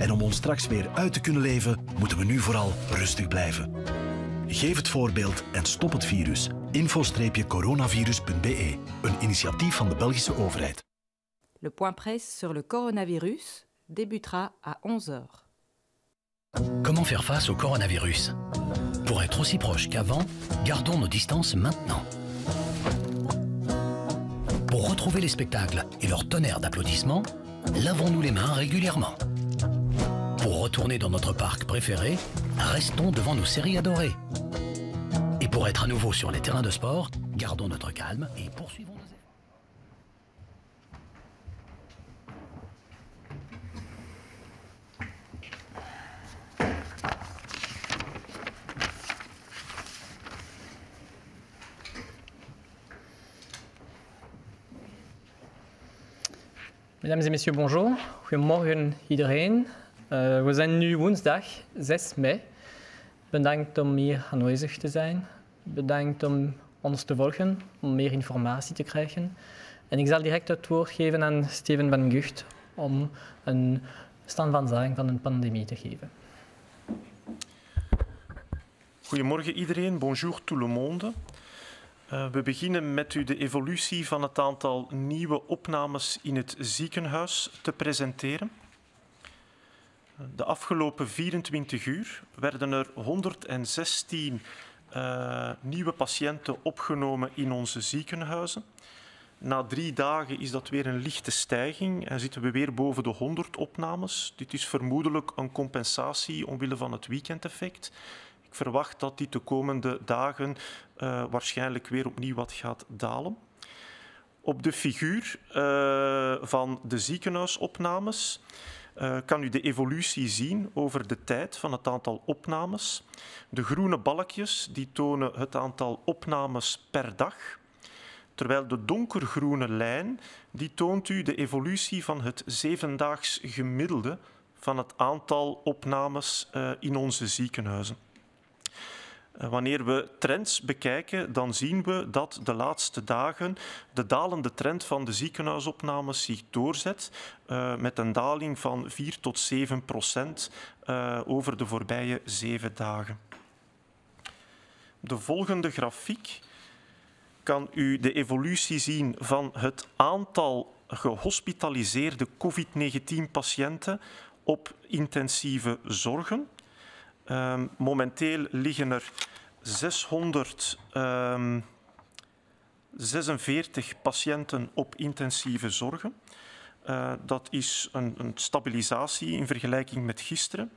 En om ons straks weer uit te kunnen leven, moeten we nu vooral rustig blijven. Geef het voorbeeld en stop het virus. info-coronavirus.be, een initiatief van de Belgische overheid. Le point presse sur le coronavirus débutera à 11 heures. Comment faire face au coronavirus? Pour être aussi proche qu'avant, gardons nos distances maintenant. Pour retrouver les spectacles et leur tonnerre d'applaudissements, lavons-nous les mains régulièrement. Pour retourner dans notre parc préféré, restons devant nos séries adorées. Et pour être à nouveau sur les terrains de sport, gardons notre calme et poursuivons nos efforts. Mesdames et messieurs, bonjour. Goedemorgen iedereen. We zijn nu woensdag 6 mei. Bedankt om hier aanwezig te zijn. Bedankt om ons te volgen, om meer informatie te krijgen. En ik zal direct het woord geven aan Steven van Gucht om een stand van zaken van een pandemie te geven. Goedemorgen iedereen, bonjour tout le monde. We beginnen met u de evolutie van het aantal nieuwe opnames in het ziekenhuis te presenteren. De afgelopen 24 uur werden er 116 nieuwe patiënten opgenomen in onze ziekenhuizen. Na 3 dagen is dat weer een lichte stijging en zitten we weer boven de 100 opnames. Dit is vermoedelijk een compensatie omwille van het weekendeffect. Ik verwacht dat dit de komende dagen waarschijnlijk weer opnieuw wat gaat dalen. Op de figuur van de ziekenhuisopnames kan u de evolutie zien over de tijd van het aantal opnames. De groene balkjes die tonen het aantal opnames per dag, terwijl de donkergroene lijn die toont u de evolutie van het 7-daags gemiddelde van het aantal opnames in onze ziekenhuizen. Wanneer we trends bekijken, dan zien we dat de laatste dagen de dalende trend van de ziekenhuisopnames zich doorzet met een daling van 4 tot 7% over de voorbije 7 dagen. De volgende grafiek kan u de evolutie zien van het aantal gehospitaliseerde COVID-19-patiënten op intensieve zorgen. Momenteel liggen er 646 patiënten op intensieve zorgen. Dat is een stabilisatie in vergelijking met gisteren.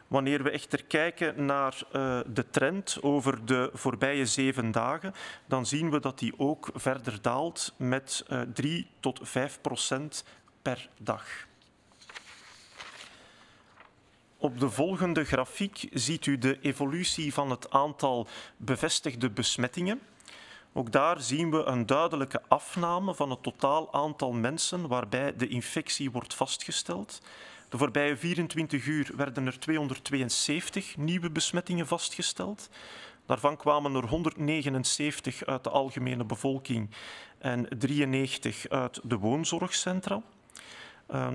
Wanneer we echter kijken naar de trend over de voorbije 7 dagen, dan zien we dat die ook verder daalt met 3 tot 5% per dag. Op de volgende grafiek ziet u de evolutie van het aantal bevestigde besmettingen. Ook daar zien we een duidelijke afname van het totaal aantal mensen waarbij de infectie wordt vastgesteld. De voorbije 24 uur werden er 272 nieuwe besmettingen vastgesteld. Daarvan kwamen er 179 uit de algemene bevolking en 93 uit de woonzorgcentra.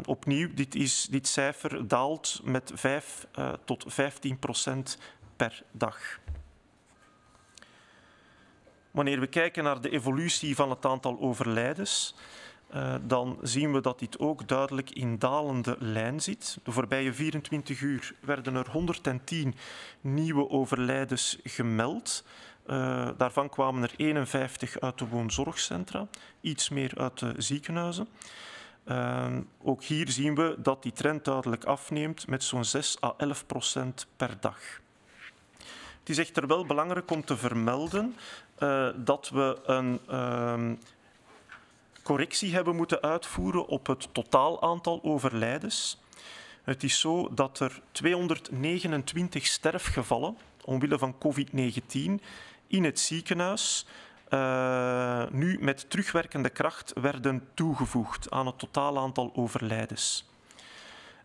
Opnieuw, dit cijfer daalt met 5 tot 15% per dag. Wanneer we kijken naar de evolutie van het aantal overlijdens, dan zien we dat dit ook duidelijk in dalende lijn zit. De voorbije 24 uur werden er 110 nieuwe overlijdens gemeld. Daarvan kwamen er 51 uit de woonzorgcentra, iets meer uit de ziekenhuizen. Ook hier zien we dat die trend duidelijk afneemt met zo'n 6 à 11% per dag. Het is echter wel belangrijk om te vermelden dat we een correctie hebben moeten uitvoeren op het totaal aantal overlijdens. Het is zo dat er 229 sterfgevallen omwille van COVID-19 in het ziekenhuis nu met terugwerkende kracht werden toegevoegd aan het totaal aantal overlijdens.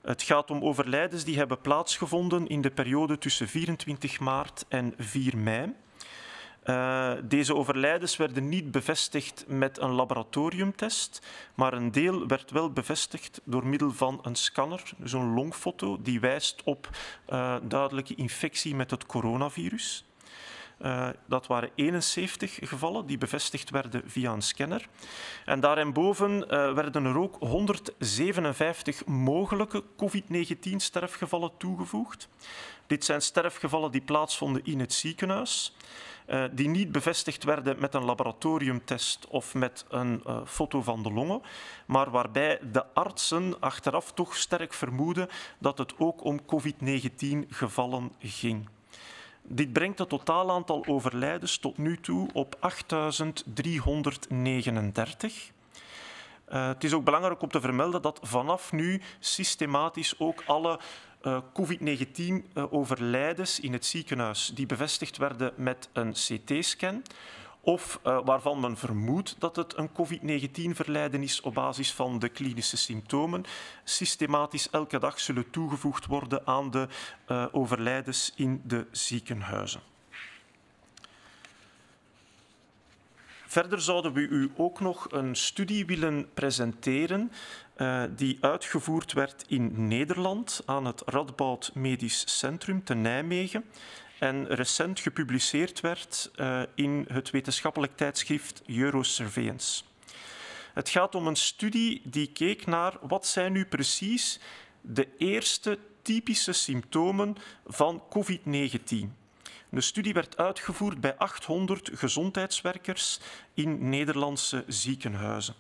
Het gaat om overlijdens die hebben plaatsgevonden in de periode tussen 24 maart en 4 mei. Deze overlijdens werden niet bevestigd met een laboratoriumtest, maar een deel werd wel bevestigd door middel van een scanner, zo'n longfoto, die wijst op duidelijke infectie met het coronavirus. Dat waren 71 gevallen die bevestigd werden via een scanner. En daarboven werden er ook 157 mogelijke COVID-19-sterfgevallen toegevoegd. Dit zijn sterfgevallen die plaatsvonden in het ziekenhuis, die niet bevestigd werden met een laboratoriumtest of met een foto van de longen, maar waarbij de artsen achteraf toch sterk vermoeden dat het ook om COVID-19-gevallen ging. Dit brengt het totaal aantal overlijdens tot nu toe op 8.339. Het is ook belangrijk om te vermelden dat vanaf nu systematisch ook alle COVID-19-overlijdens in het ziekenhuis die bevestigd werden met een CT-scan of waarvan men vermoedt dat het een COVID-19-verlijden is op basis van de klinische symptomen, systematisch elke dag zullen toegevoegd worden aan de overlijdens in de ziekenhuizen. Verder zouden we u ook nog een studie willen presenteren die uitgevoerd werd in Nederland aan het Radboud Medisch Centrum te Nijmegen en recent gepubliceerd werd in het wetenschappelijk tijdschrift Eurosurveillance. Het gaat om een studie die keek naar wat zijn nu precies de eerste typische symptomen van COVID-19. De studie werd uitgevoerd bij 800 gezondheidswerkers in Nederlandse ziekenhuizen.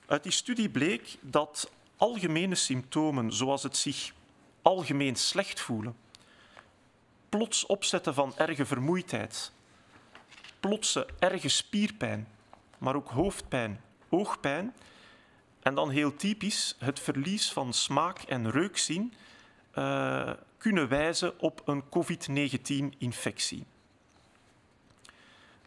Uit die studie bleek dat algemene symptomen, zoals het zich algemeen slecht voelen, plots opzetten van erge vermoeidheid, plotse erge spierpijn, maar ook hoofdpijn, oogpijn en dan heel typisch het verlies van smaak en reukzien kunnen wijzen op een COVID-19-infectie.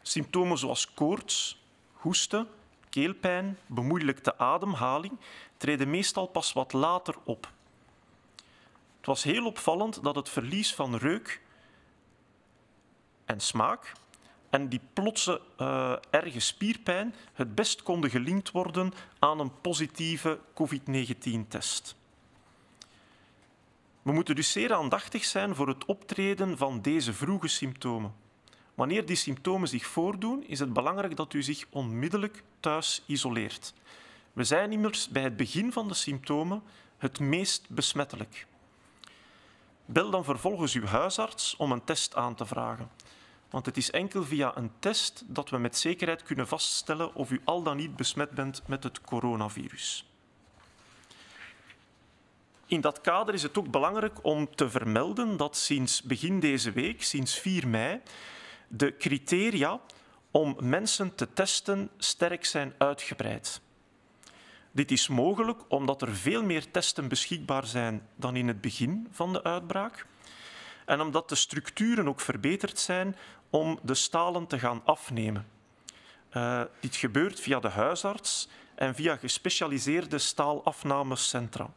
Symptomen zoals koorts, hoesten, keelpijn, bemoeilijkte ademhaling treden meestal pas wat later op. Het was heel opvallend dat het verlies van reuk en smaak en die plotse erge spierpijn het best konden gelinkt worden aan een positieve COVID-19-test. We moeten dus zeer aandachtig zijn voor het optreden van deze vroege symptomen. Wanneer die symptomen zich voordoen, is het belangrijk dat u zich onmiddellijk thuis isoleert. We zijn immers bij het begin van de symptomen het meest besmettelijk. Bel dan vervolgens uw huisarts om een test aan te vragen. Want het is enkel via een test dat we met zekerheid kunnen vaststellen of u al dan niet besmet bent met het coronavirus. In dat kader is het ook belangrijk om te vermelden dat sinds begin deze week, sinds 4 mei, de criteria om mensen te testen sterk zijn uitgebreid. Dit is mogelijk omdat er veel meer testen beschikbaar zijn dan in het begin van de uitbraak en omdat de structuren ook verbeterd zijn om de stalen te gaan afnemen. Dit gebeurt via de huisarts en via gespecialiseerde staalafnamecentra.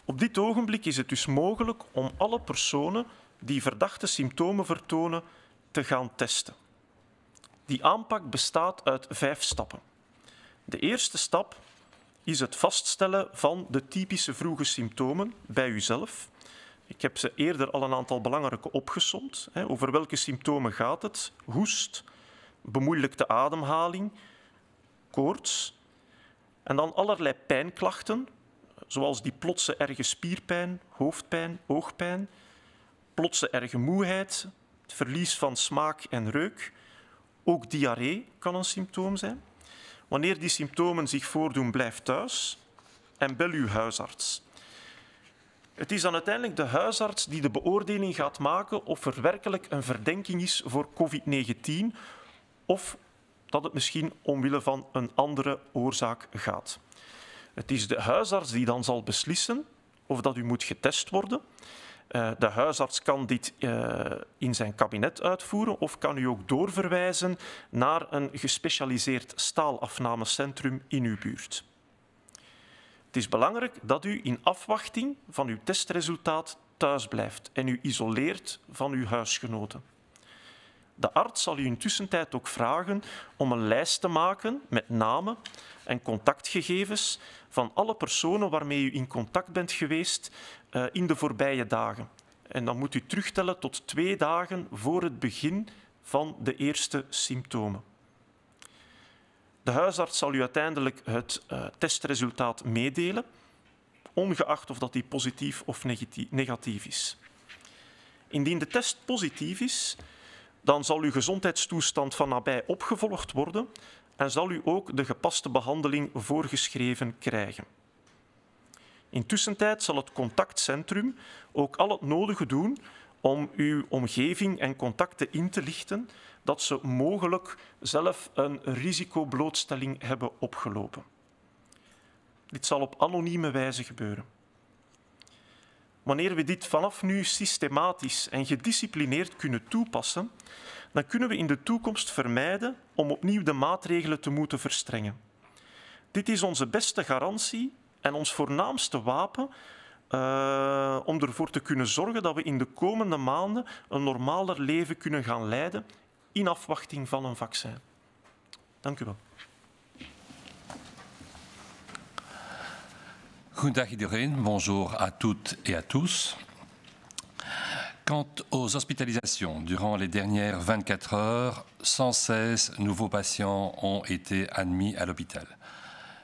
Op dit ogenblik is het dus mogelijk om alle personen die verdachte symptomen vertonen te gaan testen. Die aanpak bestaat uit 5 stappen. De eerste stap is het vaststellen van de typische vroege symptomen bij uzelf. Ik heb ze eerder al een aantal belangrijke opgesomd. Over welke symptomen gaat het? Hoest, bemoeilijkte ademhaling, koorts en dan allerlei pijnklachten, zoals die plotse erge spierpijn, hoofdpijn, oogpijn, plotse erge moeheid, het verlies van smaak en reuk. Ook diarree kan een symptoom zijn. Wanneer die symptomen zich voordoen, blijf thuis en bel uw huisarts. Het is dan uiteindelijk de huisarts die de beoordeling gaat maken of er werkelijk een verdenking is voor COVID-19 of dat het misschien omwille van een andere oorzaak gaat. Het is de huisarts die dan zal beslissen of dat u moet getest worden. De huisarts kan dit in zijn kabinet uitvoeren of kan u ook doorverwijzen naar een gespecialiseerd staalafnamecentrum in uw buurt. Het is belangrijk dat u in afwachting van uw testresultaat thuis blijft en u isoleert van uw huisgenoten. De arts zal u in tussentijd ook vragen om een lijst te maken met namen en contactgegevens van alle personen waarmee u in contact bent geweest in de voorbije dagen. En dan moet u terugtellen tot 2 dagen voor het begin van de eerste symptomen. De huisarts zal u uiteindelijk het testresultaat meedelen, ongeacht of dat die positief of negatief is. Indien de test positief is, dan zal uw gezondheidstoestand van nabij opgevolgd worden en zal u ook de gepaste behandeling voorgeschreven krijgen. Intussen zal het contactcentrum ook al het nodige doen om uw omgeving en contacten in te lichten dat ze mogelijk zelf een risicoblootstelling hebben opgelopen. Dit zal op anonieme wijze gebeuren. Wanneer we dit vanaf nu systematisch en gedisciplineerd kunnen toepassen, dan kunnen we in de toekomst vermijden om opnieuw de maatregelen te moeten verstrengen. Dit is onze beste garantie en ons voornaamste wapen om ervoor te kunnen zorgen dat we in de komende maanden een normaler leven kunnen gaan leiden in afwachting van een vaccin. Dank u wel. Goedendag iedereen, bonjour à toutes et à tous. Quant aux hospitalisations, durant les dernières 24 heures, 116 nouveaux patients ont été admis à l'hôpital.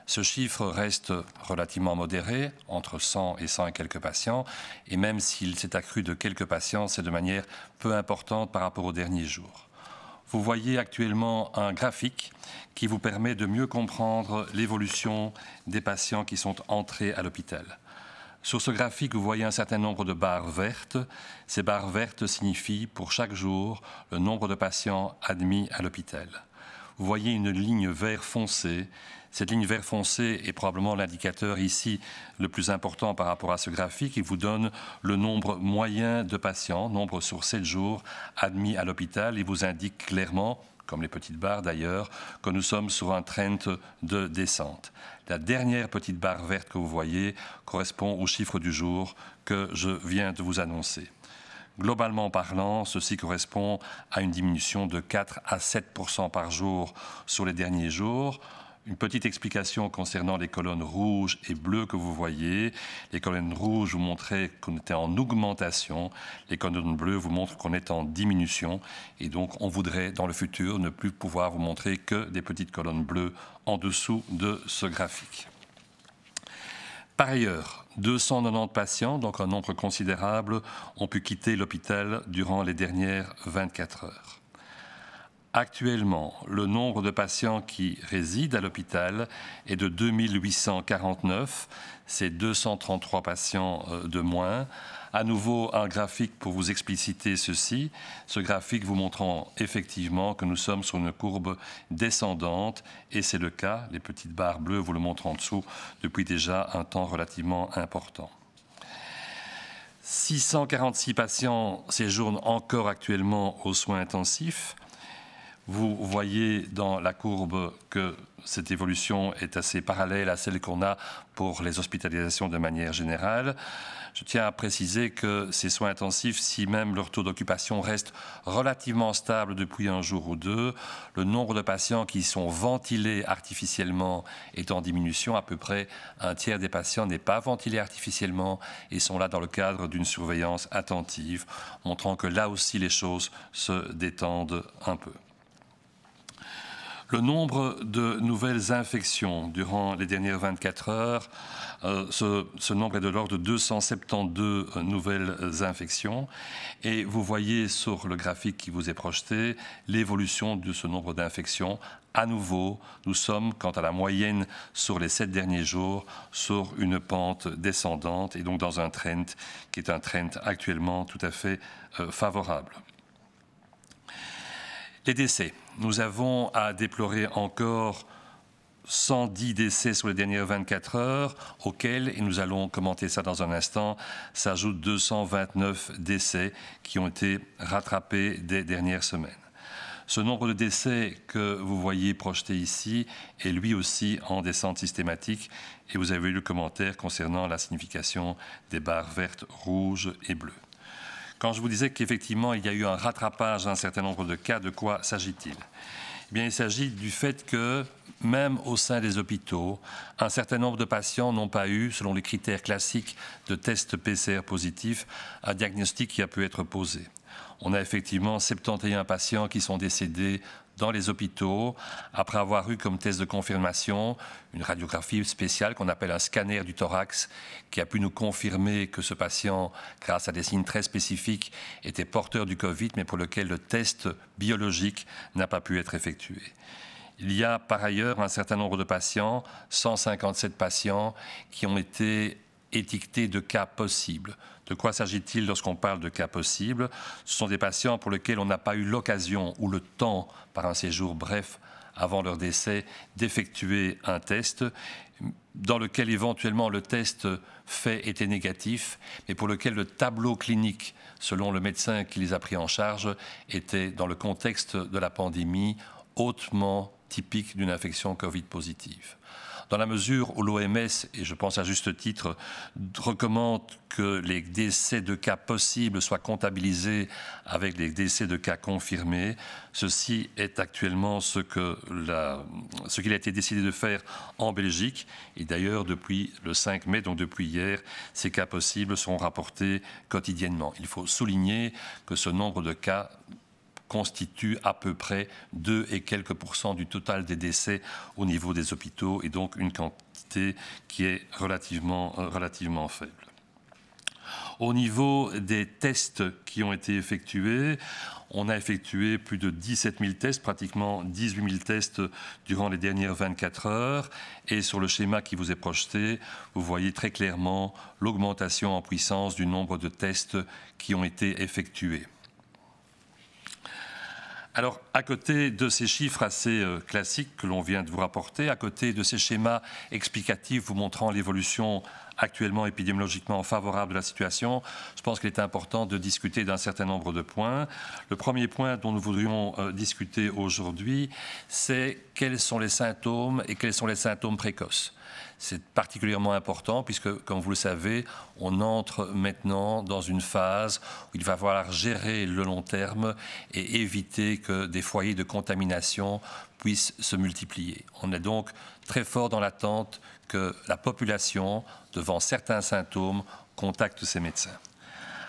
Ce chiffre reste relativement modéré, entre 100 et 100 et quelques patients, et même s'il s'est accru de quelques patients, c'est de manière peu importante par rapport aux derniers jours. Vous voyez actuellement un graphique qui vous permet de mieux comprendre l'évolution des patients qui sont entrés à l'hôpital. Sur ce graphique, vous voyez un certain nombre de barres vertes. Ces barres vertes signifient pour chaque jour le nombre de patients admis à l'hôpital. Vous voyez une ligne vert foncé. Cette ligne vert foncé est probablement l'indicateur ici le plus important par rapport à ce graphique. Il vous donne le nombre moyen de patients, nombre sur 7 jours, admis à l'hôpital. Il vous indique clairement, comme les petites barres d'ailleurs, que nous sommes sur un trend de descente. La dernière petite barre verte que vous voyez correspond au chiffre du jour que je viens de vous annoncer. Globalement parlant, ceci correspond à une diminution de 4 à 7% par jour sur les derniers jours. Une petite explication concernant les colonnes rouges et bleues que vous voyez. Les colonnes rouges vous montraient qu'on était en augmentation. Les colonnes bleues vous montrent qu'on est en diminution. Et donc, on voudrait, dans le futur, ne plus pouvoir vous montrer que des petites colonnes bleues en dessous de ce graphique. Par ailleurs, 290 patients, donc un nombre considérable, ont pu quitter l'hôpital durant les dernières 24 heures. Actuellement, le nombre de patients qui résident à l'hôpital est de 2849. C'est 233 patients de moins. À nouveau, un graphique pour vous expliciter ceci. Ce graphique vous montrant effectivement que nous sommes sur une courbe descendante. Et c'est le cas, les petites barres bleues vous le montrent en dessous, depuis déjà un temps relativement important. 646 patients séjournent encore actuellement aux soins intensifs. Vous voyez dans la courbe que cette évolution est assez parallèle à celle qu'on a pour les hospitalisations de manière générale. Je tiens à préciser que ces soins intensifs, si même leur taux d'occupation reste relativement stable depuis un jour ou deux, le nombre de patients qui sont ventilés artificiellement est en diminution. À peu près un tiers des patients n'est pas ventilé artificiellement et sont là dans le cadre d'une surveillance attentive, montrant que là aussi les choses se détendent un peu. Le nombre de nouvelles infections durant les dernières 24 heures, ce nombre est de l'ordre de 272 nouvelles infections. Et vous voyez sur le graphique qui vous est projeté l'évolution de ce nombre d'infections. À nouveau, nous sommes, quant à la moyenne sur les 7 derniers jours, sur une pente descendante et donc dans un trend qui est un trend actuellement tout à fait favorable. Les décès. Nous avons à déplorer encore 110 décès sur les dernières 24 heures, auxquels, et nous allons commenter ça dans un instant, s'ajoutent 229 décès qui ont été rattrapés des dernières semaines. Ce nombre de décès que vous voyez projeté ici est lui aussi en descente systématique et vous avez eu le commentaire concernant la signification des barres vertes, rouges et bleues. Quand je vous disais qu'effectivement il y a eu un rattrapage d'un certain nombre de cas, de quoi s'agit-il ? Eh bien, il s'agit du fait que, même au sein des hôpitaux, un certain nombre de patients n'ont pas eu, selon les critères classiques de test PCR positif, un diagnostic qui a pu être posé. On a effectivement 71 patients qui sont décédés dans les hôpitaux après avoir eu comme test de confirmation une radiographie spéciale qu'on appelle un scanner du thorax qui a pu nous confirmer que ce patient, grâce à des signes très spécifiques, était porteur du Covid mais pour lequel le test biologique n'a pas pu être effectué. Il y a par ailleurs un certain nombre de patients, 157 patients, qui ont été étiquetés de cas possibles. De quoi s'agit-il lorsqu'on parle de cas possibles? Ce sont des patients pour lesquels on n'a pas eu l'occasion ou le temps, par un séjour bref avant leur décès, d'effectuer un test, dans lequel éventuellement le test fait était négatif, mais pour lequel le tableau clinique, selon le médecin qui les a pris en charge, était, dans le contexte de la pandémie, hautement typique d'une infection Covid positive. Dans la mesure où l'OMS, et je pense à juste titre, recommande que les décès de cas possibles soient comptabilisés avec les décès de cas confirmés, ceci est actuellement ce qu'il a été décidé de faire en Belgique. Et d'ailleurs, depuis le 5 mai, donc depuis hier, ces cas possibles sont rapportés quotidiennement. Il faut souligner que ce nombre de cas constitue à peu près 2 et quelques % du total des décès au niveau des hôpitaux et donc une quantité qui est relativement faible. Au niveau des tests qui ont été effectués, on a effectué plus de 17 000 tests, pratiquement 18 000 tests durant les dernières 24 heures. Et sur le schéma qui vous est projeté, vous voyez très clairement l'augmentation en puissance du nombre de tests qui ont été effectués. Alors, à côté de ces chiffres assez classiques que l'on vient de vous rapporter, à côté de ces schémas explicatifs vous montrant l'évolution actuellement épidémiologiquement favorable de la situation, je pense qu'il est important de discuter d'un certain nombre de points. Le premier point dont nous voudrions discuter aujourd'hui, c'est quels sont les symptômes et quels sont les symptômes précoces. C'est particulièrement important puisque, comme vous le savez, on entre maintenant dans une phase où il va falloir gérer le long terme et éviter que des foyers de contamination puissent se multiplier. On est donc très fort dans l'attente que la population, devant certains symptômes, contacte ses médecins.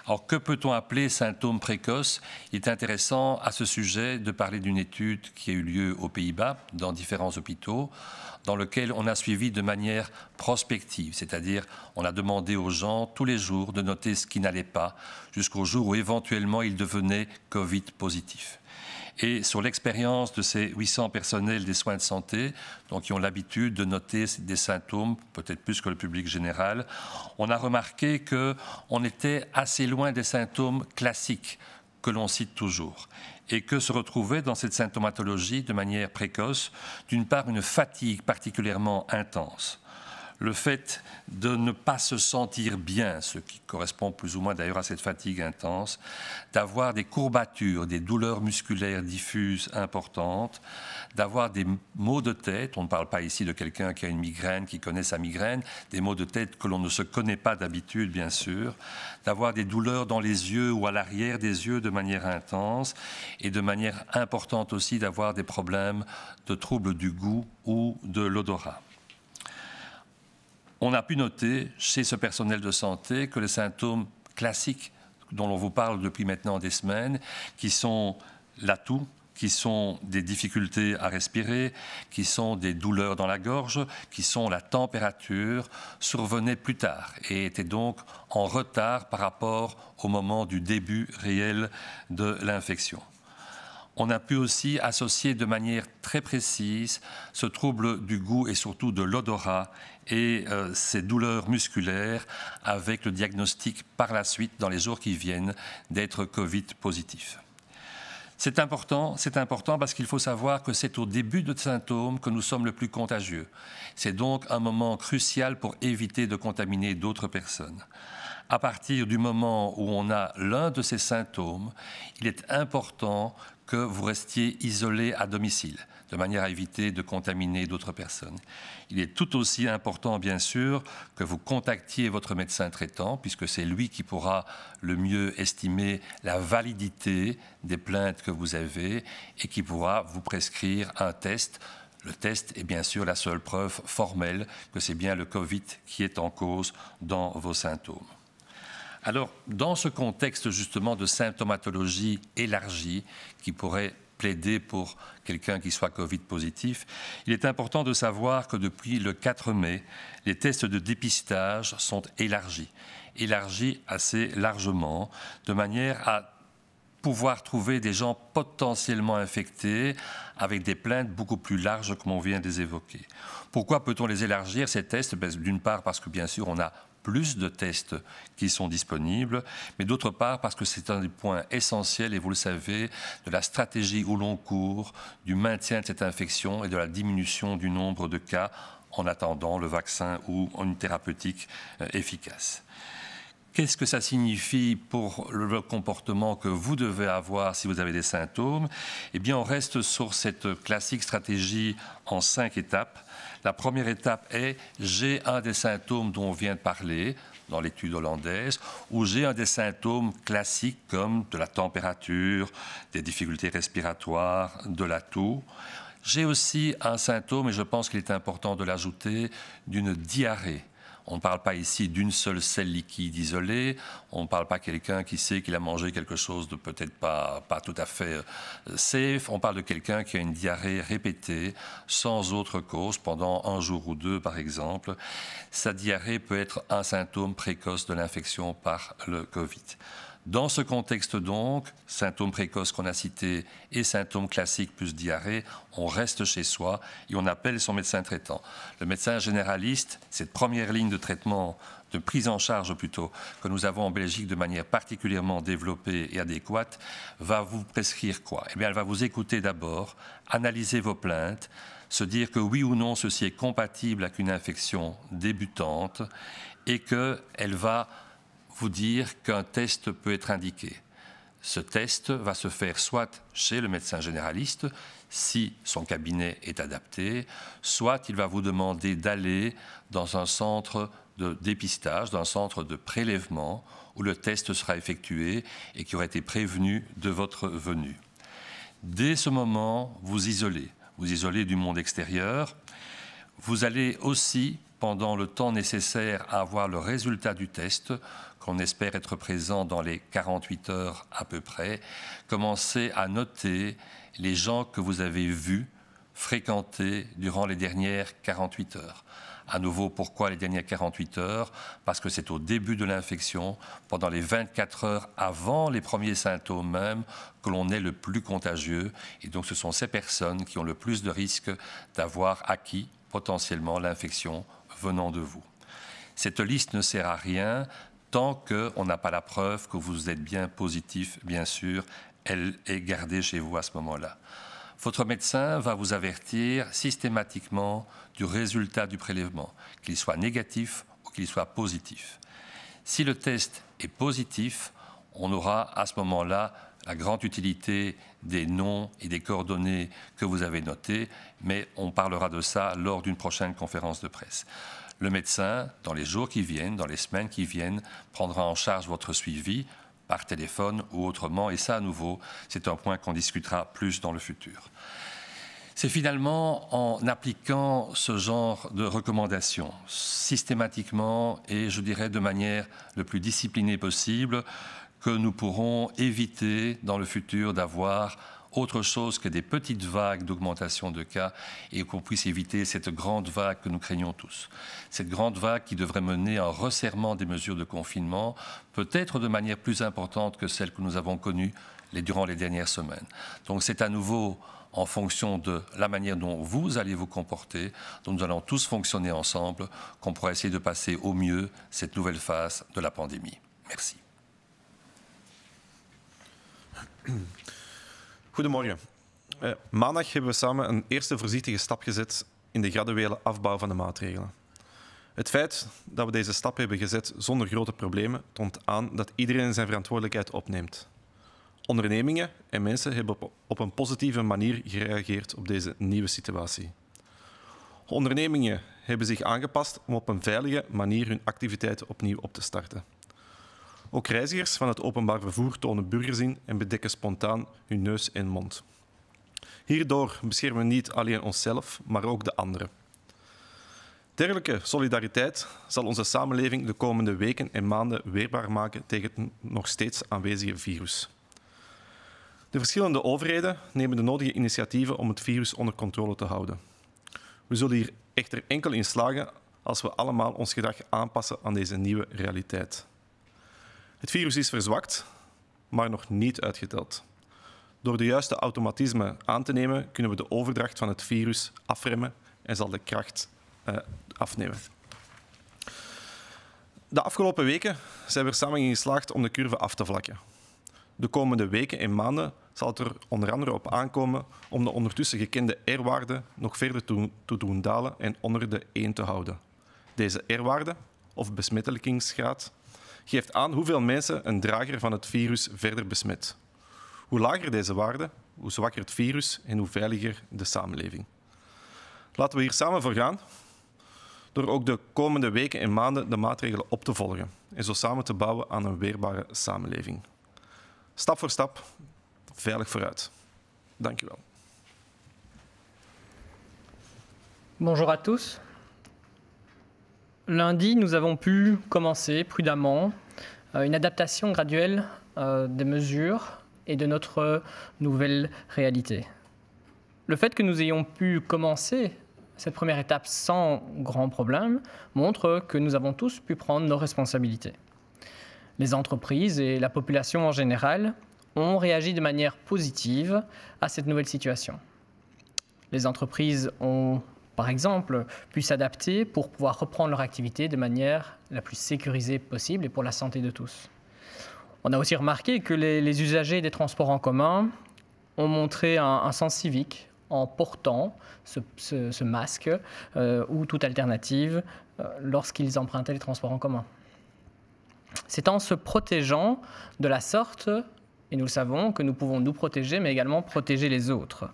Alors, que peut-on appeler symptômes précoces? Il est intéressant à ce sujet de parler d'une étude qui a eu lieu aux Pays-Bas, dans différents hôpitaux, dans lequel on a suivi de manière prospective, c'est-à-dire on a demandé aux gens tous les jours de noter ce qui n'allait pas, jusqu'au jour où éventuellement ils devenaient Covid positifs. Et sur l'expérience de ces 800 personnels des soins de santé, donc qui ont l'habitude de noter des symptômes, peut-être plus que le public général, on a remarqué qu'on était assez loin des symptômes classiques que l'on cite toujours. Et que se retrouvait dans cette symptomatologie de manière précoce, d'une part, une fatigue particulièrement intense. Le fait de ne pas se sentir bien, ce qui correspond plus ou moins d'ailleurs à cette fatigue intense, d'avoir des courbatures, des douleurs musculaires diffuses importantes, d'avoir des maux de tête, on ne parle pas ici de quelqu'un qui a une migraine, qui connaît sa migraine, des maux de tête que l'on ne se connaît pas d'habitude, bien sûr, d'avoir des douleurs dans les yeux ou à l'arrière des yeux de manière intense, et de manière importante aussi d'avoir des problèmes de troubles du goût ou de l'odorat. On a pu noter chez ce personnel de santé que les symptômes classiques dont l'on vous parle depuis maintenant des semaines, qui sont la toux, qui sont des difficultés à respirer, qui sont des douleurs dans la gorge, qui sont la température, survenaient plus tard et étaient donc en retard par rapport au moment du début réel de l'infection. On a pu aussi associer de manière très précise ce trouble du goût et surtout de l'odorat et ces douleurs musculaires avec le diagnostic par la suite, dans les jours qui viennent, d'être Covid positif. C'est important parce qu'il faut savoir que c'est au début de symptômes que nous sommes le plus contagieux. C'est donc un moment crucial pour éviter de contaminer d'autres personnes. À partir du moment où on a l'un de ces symptômes, il est important que vous restiez isolé à domicile, de manière à éviter de contaminer d'autres personnes. Il est tout aussi important, bien sûr, que vous contactiez votre médecin traitant, puisque c'est lui qui pourra le mieux estimer la validité des plaintes que vous avez et qui pourra vous prescrire un test. Le test est bien sûr la seule preuve formelle que c'est bien le Covid qui est en cause dans vos symptômes. Alors, dans ce contexte justement de symptomatologie élargie qui pourrait plaider pour quelqu'un qui soit Covid positif, il est important de savoir que depuis le 4 mai, les tests de dépistage sont élargis assez largement, de manière à pouvoir trouver des gens potentiellement infectés avec des plaintes beaucoup plus larges comme on vient de les évoquer. Pourquoi peut-on les élargir, ces tests? D'une part parce que bien sûr on a plus de tests qui sont disponibles, mais d'autre part parce que c'est un des points essentiels, et vous le savez, de la stratégie au long cours, du maintien de cette infection et de la diminution du nombre de cas en attendant le vaccin ou une thérapeutique efficace. Qu'est-ce que ça signifie pour le comportement que vous devez avoir si vous avez des symptômes? Eh bien, on reste sur cette classique stratégie en 5 étapes. La première étape est « j'ai un des symptômes dont on vient de parler » dans l'étude hollandaise, ou j'ai un des symptômes classiques comme de la température, des difficultés respiratoires, de la toux. J'ai aussi un symptôme, et je pense qu'il est important de l'ajouter, d'une diarrhée. On ne parle pas ici d'une seule selle liquide isolée, on ne parle pas de quelqu'un qui sait qu'il a mangé quelque chose de peut-être pas tout à fait safe, on parle de quelqu'un qui a une diarrhée répétée, sans autre cause, pendant un jour ou deux par exemple. Sa diarrhée peut être un symptôme précoce de l'infection par le Covid. Dans ce contexte donc, symptômes précoces qu'on a cités et symptômes classiques plus diarrhée, on reste chez soi et on appelle son médecin traitant. Le médecin généraliste, cette première ligne de traitement, de prise en charge plutôt, que nous avons en Belgique de manière particulièrement développée et adéquate, va vous prescrire quoi? Eh bien, elle va vous écouter d'abord, analyser vos plaintes, se dire que oui ou non ceci est compatible avec une infection débutante et qu'elle va vous dire qu'un test peut être indiqué. Ce test va se faire soit chez le médecin généraliste, si son cabinet est adapté, soit il va vous demander d'aller dans un centre de dépistage, dans un centre de prélèvement, où le test sera effectué et qui aurait été prévenu de votre venue. Dès ce moment, vous isolez du monde extérieur. Vous allez aussi, pendant le temps nécessaire à avoir le résultat du test, qu'on espère être présent dans les 48 heures à peu près, commencez à noter les gens que vous avez vus, fréquentés durant les dernières 48 heures. À nouveau, pourquoi les dernières 48 heures? Parce que c'est au début de l'infection, pendant les 24 heures avant les premiers symptômes même, que l'on est le plus contagieux. Et donc ce sont ces personnes qui ont le plus de risques d'avoir acquis potentiellement l'infection venant de vous. Cette liste ne sert à rien tant qu'on n'a pas la preuve que vous êtes bien positif, bien sûr, elle est gardée chez vous à ce moment-là. Votre médecin va vous avertir systématiquement du résultat du prélèvement, qu'il soit négatif ou qu'il soit positif. Si le test est positif, on aura à ce moment-là la grande utilité des noms et des coordonnées que vous avez notés, mais on parlera de ça lors d'une prochaine conférence de presse. Le médecin, dans les jours qui viennent, dans les semaines qui viennent, prendra en charge votre suivi par téléphone ou autrement, et ça, à nouveau, c'est un point qu'on discutera plus dans le futur. C'est finalement en appliquant ce genre de recommandations systématiquement et, je dirais, de manière le plus disciplinée possible que nous pourrons éviter dans le futur d'avoir autre chose que des petites vagues d'augmentation de cas et qu'on puisse éviter cette grande vague que nous craignons tous. Cette grande vague qui devrait mener à un resserrement des mesures de confinement, peut-être de manière plus importante que celle que nous avons connue durant les dernières semaines. Donc c'est à nouveau en fonction de la manière dont vous allez vous comporter, dont nous allons tous fonctionner ensemble, qu'on pourra essayer de passer au mieux cette nouvelle phase de la pandémie. Merci. Goedemorgen. Maandag hebben we samen een eerste voorzichtige stap gezet in de graduele afbouw van de maatregelen. Het feit dat we deze stap hebben gezet zonder grote problemen toont aan dat iedereen zijn verantwoordelijkheid opneemt. Ondernemingen en mensen hebben op een positieve manier gereageerd op deze nieuwe situatie. Ondernemingen hebben zich aangepast om op een veilige manier hun activiteiten opnieuw op te starten. Ook reizigers van het openbaar vervoer tonen burgerzin en bedekken spontaan hun neus en mond. Hierdoor beschermen we niet alleen onszelf, maar ook de anderen. Dergelijke solidariteit zal onze samenleving de komende weken en maanden weerbaar maken tegen het nog steeds aanwezige virus. De verschillende overheden nemen de nodige initiatieven om het virus onder controle te houden. We zullen hier echter enkel in slagen als we allemaal ons gedrag aanpassen aan deze nieuwe realiteit. Het virus is verzwakt, maar nog niet uitgeteld. Door de juiste automatismen aan te nemen, kunnen we de overdracht van het virus afremmen en zal de kracht afnemen. De afgelopen weken zijn we er samen in geslaagd om de curve af te vlakken. De komende weken en maanden zal het er onder andere op aankomen om de ondertussen gekende R-waarde nog verder te doen dalen en onder de 1 te houden. Deze R-waarde, of besmettelijkingsgraad, geeft aan hoeveel mensen een drager van het virus verder besmet. Hoe lager deze waarde, hoe zwakker het virus en hoe veiliger de samenleving. Laten we hier samen voor gaan, door ook de komende weken en maanden de maatregelen op te volgen en zo samen te bouwen aan een weerbare samenleving. Stap voor stap, veilig vooruit. Dank u wel. Bonjour à tous. Lundi, nous avons pu commencer prudemment une adaptation graduelle des mesures et de notre nouvelle réalité. Le fait que nous ayons pu commencer cette première étape sans grand problème montre que nous avons tous pu prendre nos responsabilités. Les entreprises et la population en général ont réagi de manière positive à cette nouvelle situation. Les entreprises ont, par exemple, pu s'adapter pour pouvoir reprendre leur activité de manière la plus sécurisée possible et pour la santé de tous. On a aussi remarqué que les usagers des transports en commun ont montré un sens civique en portant ce masque ou toute alternative lorsqu'ils empruntaient les transports en commun. C'est en se protégeant de la sorte, et nous le savons, que nous pouvons nous protéger, mais également protéger les autres.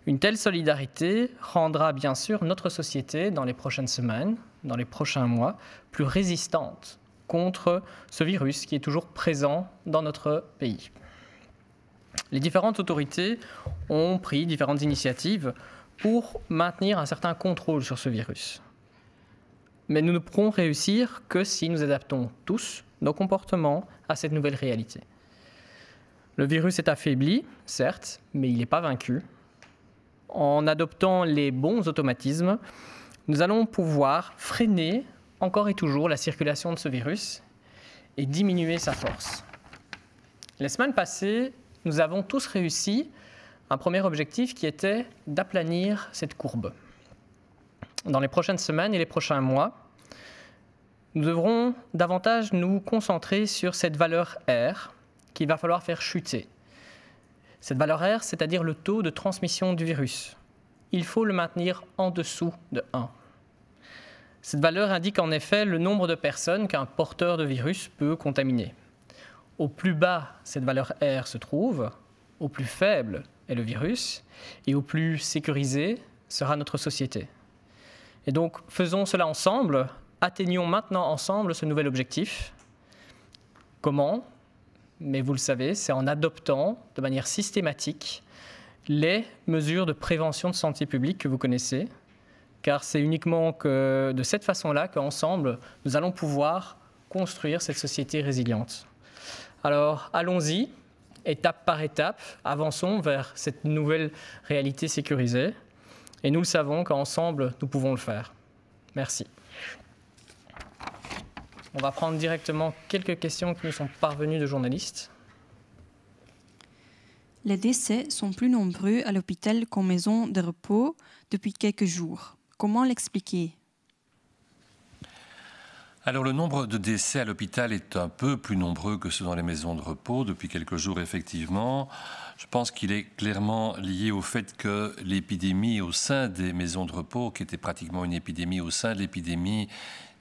Une telle solidarité rendra bien sûr notre société, dans les prochaines semaines, dans les prochains mois, plus résistante contre ce virus qui est toujours présent dans notre pays. Les différentes autorités ont pris différentes initiatives pour maintenir un certain contrôle sur ce virus. Mais nous ne pourrons réussir que si nous adaptons tous nos comportements à cette nouvelle réalité. Le virus est affaibli, certes, mais il n'est pas vaincu. En adoptant les bons automatismes, nous allons pouvoir freiner encore et toujours la circulation de ce virus et diminuer sa force. Les semaines passées, nous avons tous réussi un premier objectif qui était d'aplanir cette courbe. Dans les prochaines semaines et les prochains mois, nous devrons davantage nous concentrer sur cette valeur R qu'il va falloir faire chuter. Cette valeur R, c'est-à-dire le taux de transmission du virus. Il faut le maintenir en dessous de 1. Cette valeur indique en effet le nombre de personnes qu'un porteur de virus peut contaminer. Au plus bas, cette valeur R se trouve, au plus faible est le virus, et au plus sécurisé sera notre société. Et donc, faisons cela ensemble, atteignons maintenant ensemble ce nouvel objectif. Comment ? Mais vous le savez, c'est en adoptant de manière systématique les mesures de prévention de santé publique que vous connaissez, car c'est uniquement de cette façon-là qu'ensemble, nous allons pouvoir construire cette société résiliente. Alors, allons-y, étape par étape, avançons vers cette nouvelle réalité sécurisée. Et nous le savons qu'ensemble, nous pouvons le faire. Merci. On va prendre directement quelques questions qui nous sont parvenues de journalistes. Les décès sont plus nombreux à l'hôpital qu'en maison de repos depuis quelques jours. Comment l'expliquer ? Alors le nombre de décès à l'hôpital est un peu plus nombreux que ceux dans les maisons de repos depuis quelques jours effectivement. Je pense qu'il est clairement lié au fait que l'épidémie au sein des maisons de repos, qui était pratiquement une épidémie au sein de l'épidémie,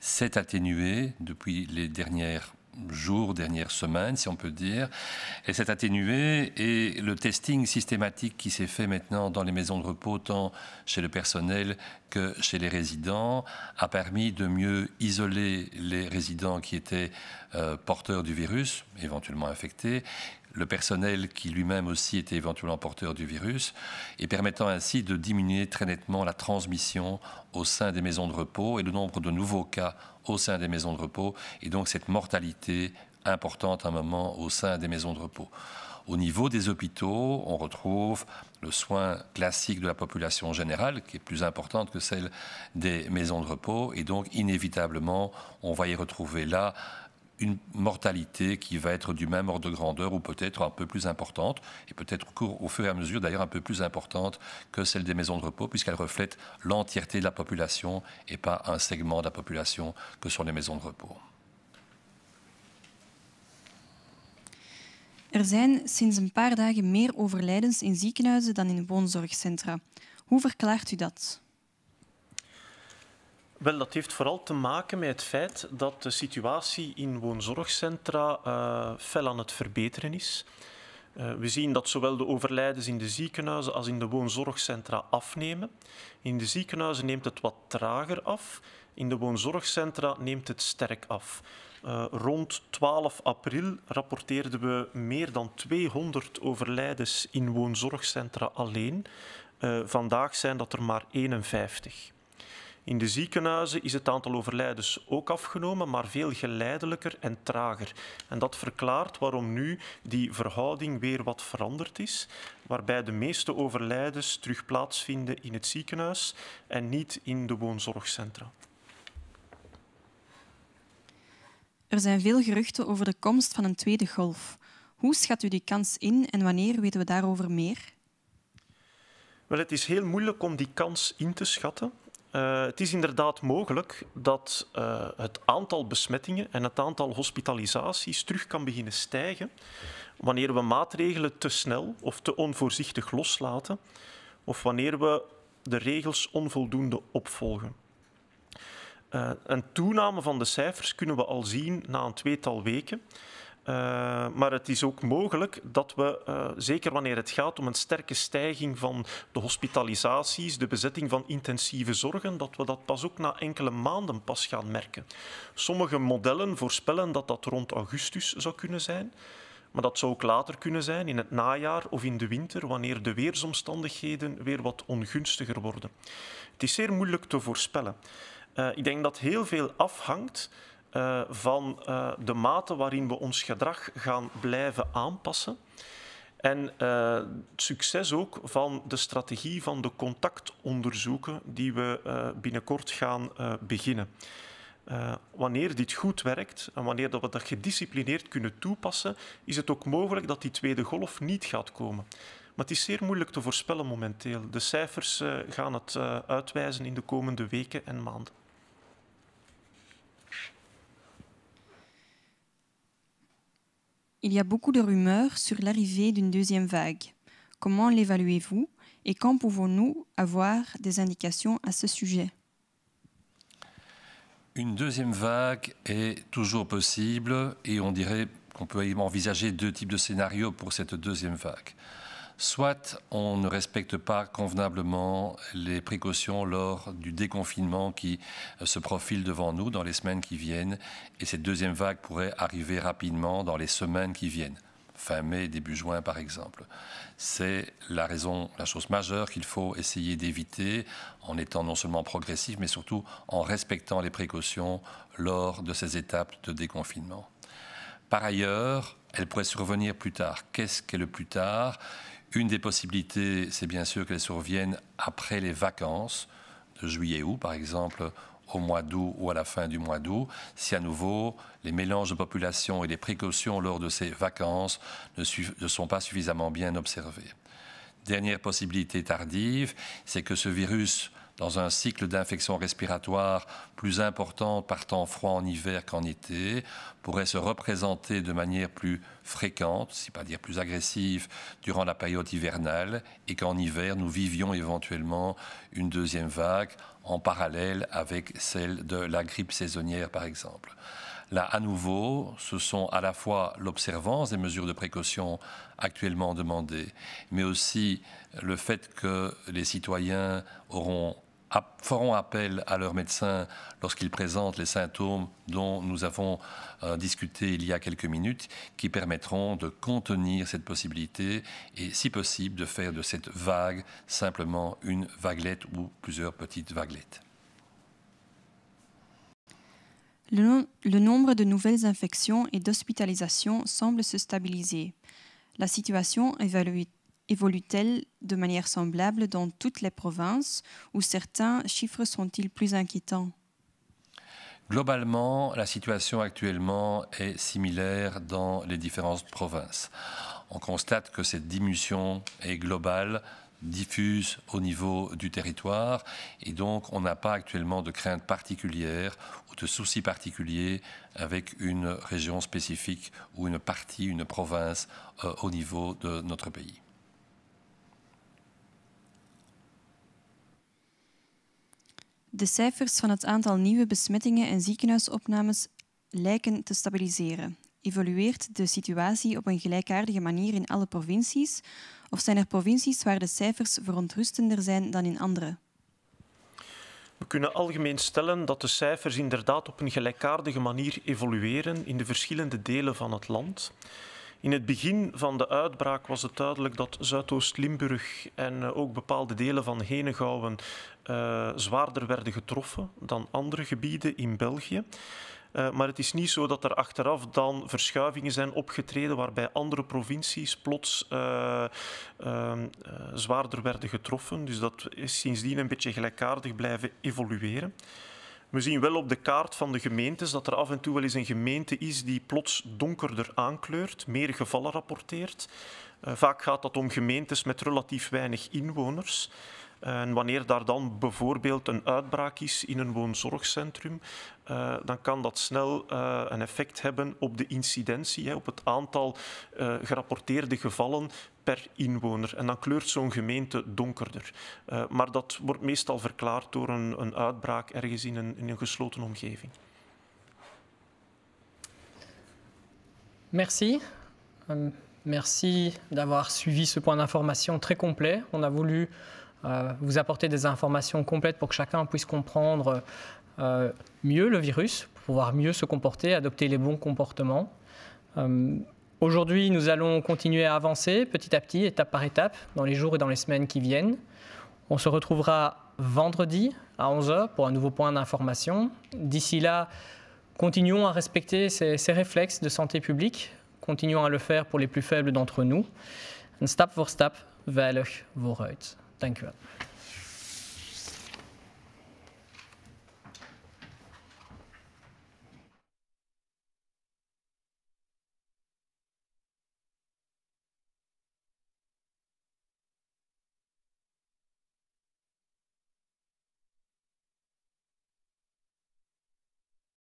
s'est atténuée depuis les dernières jours, dernières semaines, si on peut dire. Elle s'est atténuée et le testing systématique qui s'est fait maintenant dans les maisons de repos, tant chez le personnel que chez les résidents, a permis de mieux isoler les résidents qui étaient porteurs du virus, éventuellement infectés, le personnel qui lui-même aussi était éventuellement porteur du virus, et permettant ainsi de diminuer très nettement la transmission au sein des maisons de repos et le nombre de nouveaux cas au sein des maisons de repos, et donc cette mortalité importante à un moment au sein des maisons de repos. Au niveau des hôpitaux, on retrouve le soin classique de la population générale, qui est plus importante que celle des maisons de repos, et donc inévitablement, on va y retrouver là une mortalité qui va être du même ordre de grandeur ou peut-être un peu plus importante, et peut-être au fur et à mesure d'ailleurs un peu plus importante que celle des maisons de repos, puisqu'elle reflète l'entièreté de la population et pas un segment de la population que sont les maisons de repos. zijn sinds een paar dagen meer overlijdens in ziekenhuizen dan in woonzorgcentra. Hoe verklaart u dat? Wel, dat heeft vooral te maken met het feit dat de situatie in woonzorgcentra fel aan het verbeteren is. We zien dat zowel de overlijdens in de ziekenhuizen als in de woonzorgcentra afnemen. In de ziekenhuizen neemt het wat trager af. In de woonzorgcentra neemt het sterk af. Rond 12 april rapporteerden we meer dan 200 overlijdens in woonzorgcentra alleen. Vandaag zijn dat er maar 51. In de ziekenhuizen is het aantal overlijdens ook afgenomen, maar veel geleidelijker en trager. En dat verklaart waarom nu die verhouding weer wat veranderd is, waarbij de meeste overlijdens terug plaatsvinden in het ziekenhuis en niet in de woonzorgcentra. Er zijn veel geruchten over de komst van een tweede golf. Hoe schat u die kans in en wanneer weten we daarover meer? Wel, het is heel moeilijk om die kans in te schatten. Het is inderdaad mogelijk dat het aantal besmettingen en het aantal hospitalisaties terug kan beginnen stijgen wanneer we maatregelen te snel of te onvoorzichtig loslaten of wanneer we de regels onvoldoende opvolgen. Een toename van de cijfers kunnen we al zien na een tweetal weken. Maar het is ook mogelijk dat we, zeker wanneer het gaat om een sterke stijging van de hospitalisaties, de bezetting van intensieve zorgen, dat we dat pas ook na enkele maanden pas gaan merken. Sommige modellen voorspellen dat dat rond augustus zou kunnen zijn. Maar dat zou ook later kunnen zijn, in het najaar of in de winter, wanneer de weersomstandigheden weer wat ongunstiger worden. Het is zeer moeilijk te voorspellen. Ik denk dat heel veel afhangt van de mate waarin we ons gedrag gaan blijven aanpassen. En het succes ook van de strategie van de contactonderzoeken die we binnenkort gaan beginnen. Wanneer dit goed werkt en wanneer we dat gedisciplineerd kunnen toepassen, is het ook mogelijk dat die tweede golf niet gaat komen. Maar het is zeer moeilijk te voorspellen momenteel. De cijfers gaan het uitwijzen in de komende weken en maanden. Il y a beaucoup de rumeurs sur l'arrivée d'une deuxième vague. Comment l'évaluez-vous et quand pouvons-nous avoir des indications à ce sujet? Une deuxième vague est toujours possible et on dirait qu'on peut envisager deux types de scénarios pour cette deuxième vague. Soit on ne respecte pas convenablement les précautions lors du déconfinement qui se profile devant nous dans les semaines qui viennent et cette deuxième vague pourrait arriver rapidement dans les semaines qui viennent, fin mai, début juin par exemple. C'est la chose majeure qu'il faut essayer d'éviter en étant non seulement progressif mais surtout en respectant les précautions lors de ces étapes de déconfinement. Par ailleurs, elle pourrait survenir plus tard. Qu'est-ce qu'est le plus tard ? Une des possibilités, c'est bien sûr qu'elles surviennent après les vacances de juillet-août, par exemple au mois d'août ou à la fin du mois d'août, si à nouveau les mélanges de population et les précautions lors de ces vacances ne sont pas suffisamment bien observés. Dernière possibilité tardive, c'est que ce virus, dans un cycle d'infection respiratoire plus important par temps froid en hiver qu'en été, pourrait se représenter de manière plus fréquente, si pas dire plus agressive, durant la période hivernale et qu'en hiver, nous vivions éventuellement une deuxième vague en parallèle avec celle de la grippe saisonnière, par exemple. Là, à nouveau, ce sont à la fois l'observance des mesures de précaution actuellement demandées, mais aussi le fait que les citoyens feront appel à leur médecin lorsqu'ils présentent les symptômes dont nous avons discuté il y a quelques minutes, qui permettront de contenir cette possibilité et, si possible, de faire de cette vague simplement une vaguelette ou plusieurs petites vaguelettes. Le nombre de nouvelles infections et d'hospitalisations semble se stabiliser. La situation évolue-t-elle de manière semblable dans toutes les provinces ou certains chiffres sont-ils plus inquiétants? Globalement, la situation actuellement est similaire dans les différentes provinces. On constate que cette diminution est globale, diffuse au niveau du territoire et donc on n'a pas actuellement de crainte particulière ou de soucis particuliers avec une région spécifique ou une partie, une province au niveau de notre pays. De cijfers van het aantal nieuwe besmettingen en ziekenhuisopnames lijken te stabiliseren. Evolueert de situatie op een gelijkaardige manier in alle provincies? Of zijn er provincies waar de cijfers verontrustender zijn dan in andere? We kunnen algemeen stellen dat de cijfers inderdaad op een gelijkaardige manier evolueren in de verschillende delen van het land. In het begin van de uitbraak was het duidelijk dat Zuidoost-Limburg en ook bepaalde delen van Henegouwen zwaarder werden getroffen dan andere gebieden in België. Maar het is niet zo dat er achteraf dan verschuivingen zijn opgetreden waarbij andere provincies plots zwaarder werden getroffen. Dus dat is sindsdien een beetje gelijkaardig blijven evolueren. We zien wel op de kaart van de gemeentes dat er af en toe wel eens een gemeente is die plots donkerder aankleurt, meer gevallen rapporteert. Vaak gaat dat om gemeentes met relatief weinig inwoners. En wanneer daar dan bijvoorbeeld een uitbraak is in een woonzorgcentrum, dan kan dat snel een effect hebben op de incidentie, op het aantal gerapporteerde gevallen per inwoner. En dan kleurt zo'n gemeente donkerder. Maar dat wordt meestal verklaard door een uitbraak ergens in een gesloten omgeving. Merci. Merci d'avoir suivi ce point d'information très complet. On a voulu vous apporter des informations complètes pour que chacun puisse comprendre mieux le virus, pour pouvoir mieux se comporter, adopter les bons comportements. Aujourd'hui, nous allons continuer à avancer petit à petit, étape par étape, dans les jours et dans les semaines qui viennent. On se retrouvera vendredi à 11 h pour un nouveau point d'information. D'ici là, continuons à respecter ces réflexes de santé publique. Continuons à le faire pour les plus faibles d'entre nous. En stap voor stap veilig vooruit. Dank u wel.